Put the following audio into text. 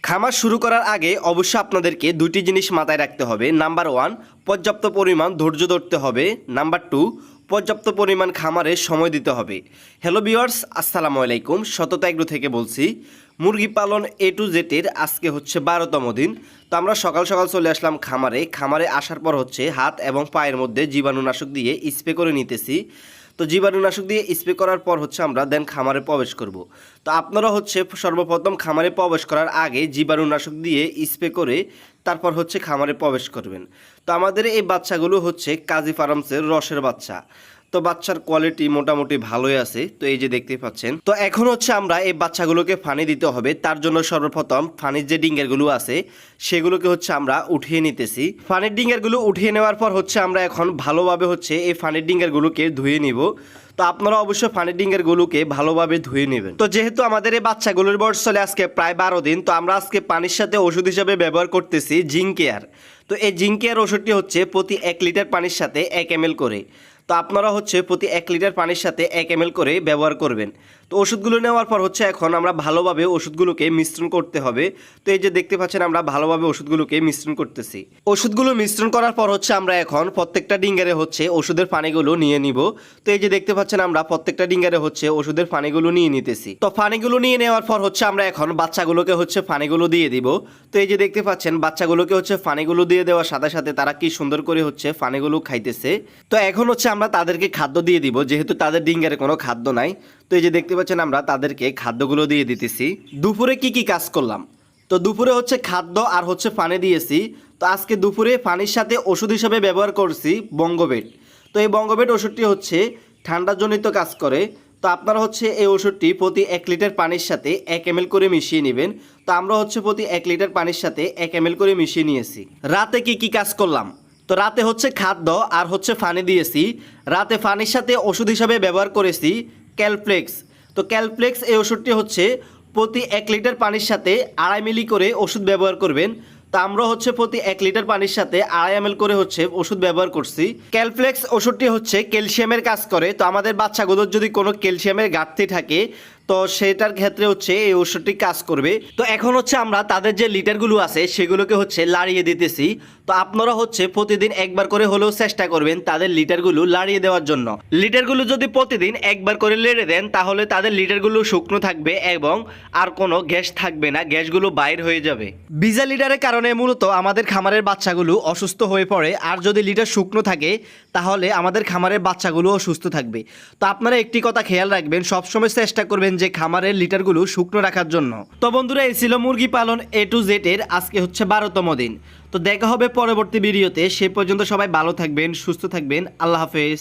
খামার শুরু করার আগে অবশ্যই আপনাদেরকে দুটি জিনিস মাথায় রাখতে হবে। নাম্বার 1, পর্যাপ্ত পরিমাণ ধৈর্য ধরতে হবে। নাম্বার 2, পর্যাপ্ত পরিমাণ খামারে সময় দিতে হবে। হ্যালো ভিউয়ার্স, আসসালামু আলাইকুম। সততা এগ্রো থেকে বলছি। মুরগি পালন A to Z এর আজকে হচ্ছে 12তম দিন। তো আমরা সকাল সকাল চলে আসলাম খামারে আসার পর হচ্ছে হাত এবং পায়ের মধ্যে জীবাণুনাশক দিয়ে স্প্রে করে নিতেছি। তো জীবাণুনাশক দিয়ে স্প্রে করার পর হচ্ছে আমরা দেন খামারে প্রবেশ করব। তো আপনারা হচ্ছে সর্বপ্রথম খামারে প্রবেশ করার আগে জীবাণুনাশক দিয়ে স্প্রে করে তারপর হচ্ছে খামারে প্রবেশ করবেন। তো আমাদের এই বাচ্চাগুলো হচ্ছে কাজী ফার্মসের রসের বাচ্চা। তো বাচ্চার কোয়ালিটি মোটামুটি ভালোই আছে। তো এই যে দেখতে পাচ্ছেন। তো এখন হচ্ছে আমরা এই বাচ্চাগুলোকে পানি দিতে হবে। তার জন্য সর্বপ্রথম পানির যে ডিঙ্গারগুলো আছে সেগুলোকে হচ্ছে আমরা উঠিয়ে নিতেছি। পানির ডিঙ্গারগুলো উঠিয়ে নেওয়ার পর হচ্ছে আমরা এখন ভালোভাবে হচ্ছে এই পানির ডিঙ্গারগুলোকে ধুয়ে নিব। তো আপনারা অবশ্যই পানির ডিঙ্গারগুলোকে ভালোভাবে ধুয়ে নেবেন। তো যেহেতু আমাদের এই বাচ্চাগুলোর বয়স চলে আজকে প্রায় 12 দিন, তো আমরা আজকে পানির সাথে ওষুধ হিসাবে ব্যবহার করতেছি জিঙ্ক কেয়ার। তো এই জিঙ্ক কেয়ার ওষুধটি হচ্ছে প্রতি 1 লিটার পানির সাথে 1 ml করে। তো আপনারা হচ্ছে প্রতি 1 লিটার পানির সাথে 1 ml করে ব্যবহার করবেন। তো ওষুধগুলো নেওয়ার পর হচ্ছে এখন আমরা ভালোভাবে ওষুধগুলোকে মিশ্রণ করতে হবে। তো এই যে দেখতে পাচ্ছেন আমরা ভালোভাবে ওষুধগুলোকে মিশ্রণ করতেছি। ওষুধগুলো মিশ্রণ করার পর হচ্ছে আমরা এখন প্রত্যেকটা ডিঙ্গারে হচ্ছে ওষুধের পানিগুলো নিয়ে নিব। তো এই যে দেখতে পাচ্ছেন আমরা প্রত্যেকটা ডিঙ্গারে হচ্ছে ওষুধের পানিগুলো নিয়ে নিতেছি। তো পানিগুলো নিয়ে নেওয়ার পর হচ্ছে আমরা এখন বাচ্চাগুলোকে হচ্ছে পানিগুলো দিয়ে দিব। তো এই যে দেখতে পাচ্ছেন বাচ্চাগুলোকে হচ্ছে পানিগুলো দিয়ে দেওয়ার সাথে সাথে তারা কি সুন্দর করে হচ্ছে পানিগুলো খাইতেছে। তো এখন হচ্ছে আমরা তাদেরকে খাদ্য দিয়ে দিব, যেহেতু তাদের ডিঙ্গারে কোনো খাদ্য নাই। তো এই যে দেখতে পাচ্ছেন আমরা তাদেরকে খাদ্যগুলো দিয়ে দিতেছি। দুপুরে কি কাজ করলাম? তো দুপুরে হচ্ছে খাদ্য আর হচ্ছে পানি দিয়েছি। তো আজকে দুপুরে পানির সাথে ওষুধ হিসাবে ব্যবহার করছি বঙ্গবেট। তো এই বঙ্গবেট ওষুধটি হচ্ছে ঠান্ডাজনিত কাজ করে। তো আপনারা হচ্ছে এই ওষুধটি প্রতি 1 লিটার পানির সাথে 1 ml করে মিশিয়ে নেবেন। তো আমরা হচ্ছে প্রতি 1 লিটার পানির সাথে 1 ml করে মিশিয়ে নিয়েছি। রাতে কি কাজ করলাম? তো রাতে হচ্ছে খাদ্য আর হচ্ছে পানি দিয়েছি। রাতে পানির সাথে ওষুধ হিসাবে ব্যবহার করেছি ক্যালপ্লেক্স। তো ক্যালপ্লেক্স এই ওষুধটি হচ্ছে প্রতি 1 লিটার পানির সাথে 2.5 মিলি করে ওষুধ ব্যবহার করবেন। তো আমরা হচ্ছে প্রতি 1 লিটার পানির সাথে 2.5 ml করে হচ্ছে ওষুধ ব্যবহার করছি। ক্যালপ্লেক্স ওষুধটি হচ্ছে ক্যালসিয়ামের কাজ করে। তো আমাদের বাচ্চাগুলোর যদি কোনো ক্যালসিয়ামের ঘাটতি থাকে তো সেটার ক্ষেত্রে হচ্ছে এই ওষুধটি কাজ করবে। তো এখন হচ্ছে আমরা তাদের যে লিটারগুলো আছে সেগুলোকে হচ্ছে লাড়িয়ে দিতেছি। তো আপনারা হচ্ছে প্রতিদিন একবার করে হলেও চেষ্টা করবেন তাদের লিটারগুলো লাড়িয়ে দেওয়ার জন্য। লিটারগুলো যদি প্রতিদিন একবার করে লেড়ে দেন তাহলে তাদের লিটারগুলো শুকনো থাকবে এবং আর কোনো গ্যাস থাকবে না, গ্যাসগুলো বাইর হয়ে যাবে। ভিজা লিটারের কারণে মূলত আমাদের খামারের বাচ্চাগুলো অসুস্থ হয়ে পড়ে। আর যদি লিটার শুকনো থাকে তাহলে আমাদের খামারের বাচ্চাগুলো অসুস্থ থাকবে। তো আপনারা একটি কথা খেয়াল রাখবেন, সবসময় চেষ্টা করবেন যে খামারের লিটারগুলো শুকনো রাখার জন্য। তো বন্ধুরা, এই ছিল মুরগি পালন A to Z এর আজকে হচ্ছে 12তম দিন। তো দেখা হবে পরবর্তী ভিডিওতে। সে পর্যন্ত সবাই ভালো থাকবেন, সুস্থ থাকবেন। আল্লাহ হাফেজ।